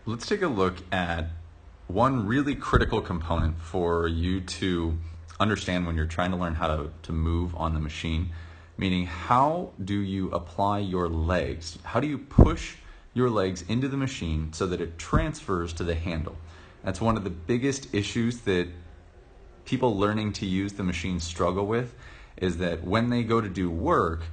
Let's take a look at one really critical component for you to understand when you're trying to learn how to move on the machine, meaning how do you apply your legs? How do you push your legs into the machine so that it transfers to the handle? That's one of the biggest issues that people learning to use the machine struggle with, is that when they go to do work,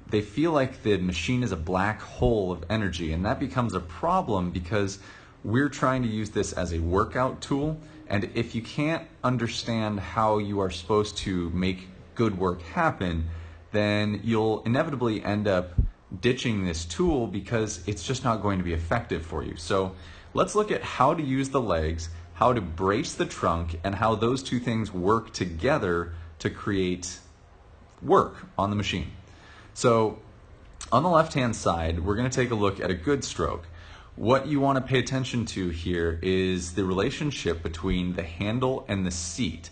they feel like the machine is a black hole of energy, and that becomes a problem because we're trying to use this as a workout tool, and if you can't understand how you are supposed to make good work happen, then you'll inevitably end up ditching this tool because it's just not going to be effective for you. So let's look at how to use the legs, how to brace the trunk, and how those two things work together to create work on the machine. So on the left-hand side, we're going to take a look at a good stroke. What you want to pay attention to here is the relationship between the handle and the seat.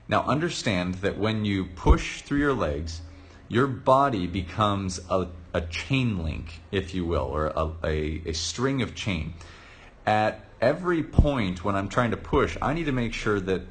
Now understand that when you push through your legs, your body becomes a chain link, if you will, or a string of chain. At every point when I'm trying to push, I need to make sure that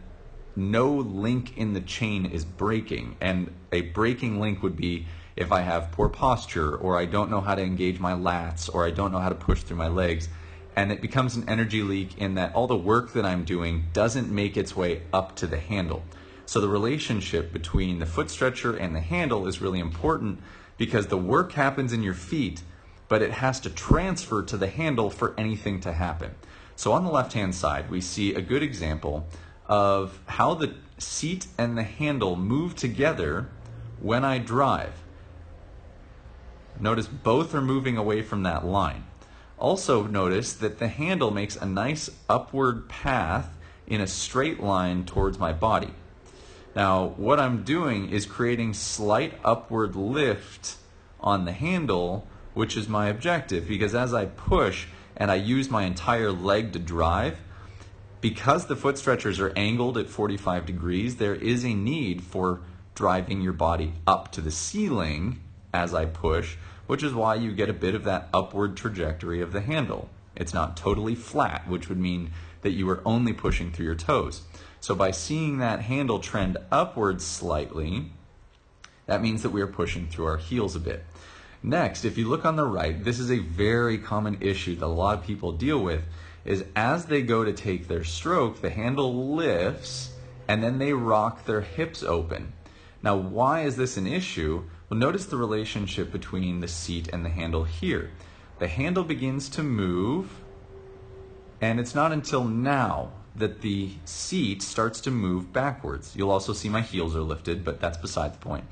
no link in the chain is breaking. And a breaking link would be if I have poor posture, or I don't know how to engage my lats, or I don't know how to push through my legs. And it becomes an energy leak in that all the work that I'm doing doesn't make its way up to the handle. So the relationship between the foot stretcher and the handle is really important because the work happens in your feet, but it has to transfer to the handle for anything to happen. So on the left-hand side, we see a good example of how the seat and the handle move together when I drive. Notice both are moving away from that line. Also notice that the handle makes a nice upward path in a straight line towards my body. Now, what I'm doing is creating slight upward lift on the handle, which is my objective, because as I push and I use my entire leg to drive, because the foot stretchers are angled at 45 degrees, there is a need for driving your body up to the ceiling as I push, which is why you get a bit of that upward trajectory of the handle. It's not totally flat, which would mean that you are only pushing through your toes. So by seeing that handle trend upwards slightly, that means that we are pushing through our heels a bit. Next, if you look on the right, this is a very common issue that a lot of people deal with, is as they go to take their stroke, the handle lifts and then they rock their hips open. Now, why is this an issue? Well, notice the relationship between the seat and the handle here. The handle begins to move, and it's not until now that the seat starts to move backwards. You'll also see my heels are lifted, but that's beside the point.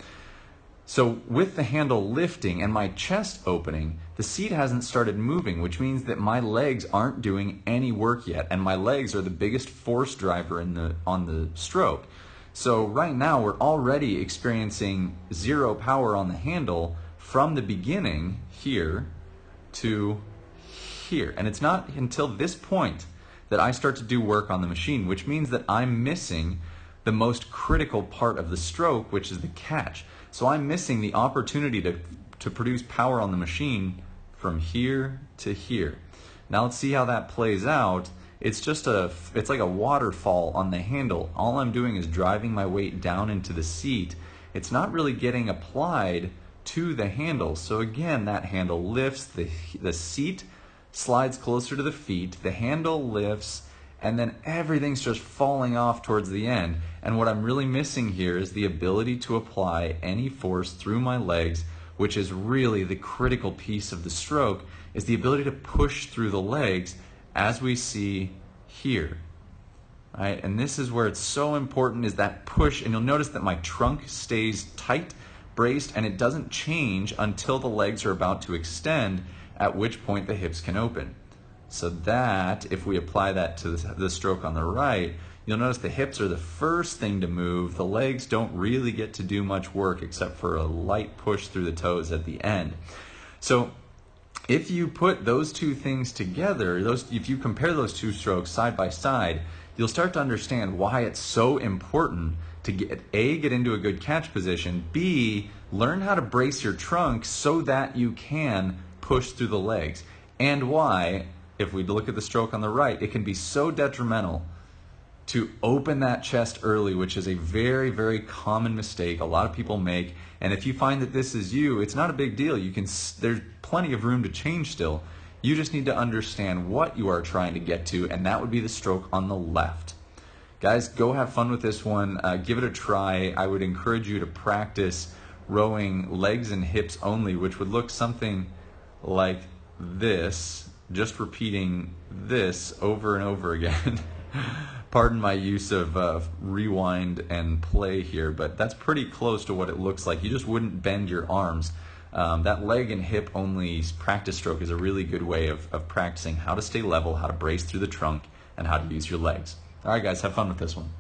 So with the handle lifting and my chest opening, the seat hasn't started moving, which means that my legs aren't doing any work yet, and my legs are the biggest force driver on the stroke. So right now we're already experiencing zero power on the handle from the beginning here to here. And it's not until this point that I start to do work on the machine, which means that I'm missing the most critical part of the stroke, which is the catch. So I'm missing the opportunity to produce power on the machine from here to here. Now let's see how that plays out. It's like a waterfall on the handle. All I'm doing is driving my weight down into the seat. It's not really getting applied to the handle. So again, that handle lifts, the seat slides closer to the feet, the handle lifts, and then everything's just falling off towards the end. And what I'm really missing here is the ability to apply any force through my legs, which is really the critical piece of the stroke, is the ability to push through the legs as we see here. Right? And this is where it's so important, is that push. And you'll notice that my trunk stays tight, braced, and it doesn't change until the legs are about to extend, at which point the hips can open. So that, if we apply that to the stroke on the right, you'll notice the hips are the first thing to move. The legs don't really get to do much work except for a light push through the toes at the end. So if you put those two things together, if you compare those two strokes side by side, you'll start to understand why it's so important to get into a good catch position, B, learn how to brace your trunk so that you can push through the legs, and why if we look at the stroke on the right, it can be so detrimental to open that chest early, which is a very, very common mistake a lot of people make. And if you find that this is you, it's not a big deal. There's plenty of room to change still. You just need to understand what you are trying to get to, and that would be the stroke on the left. Guys, go have fun with this one. Give it a try. I would encourage you to practice rowing legs and hips only, which would look something like this, just repeating this over and over again. Pardon my use of rewind and play here, but that's pretty close to what it looks like. You just wouldn't bend your arms. That leg and hip only practice stroke is a really good way of practicing how to stay level, how to brace through the trunk, and how to use your legs. All right, guys, have fun with this one.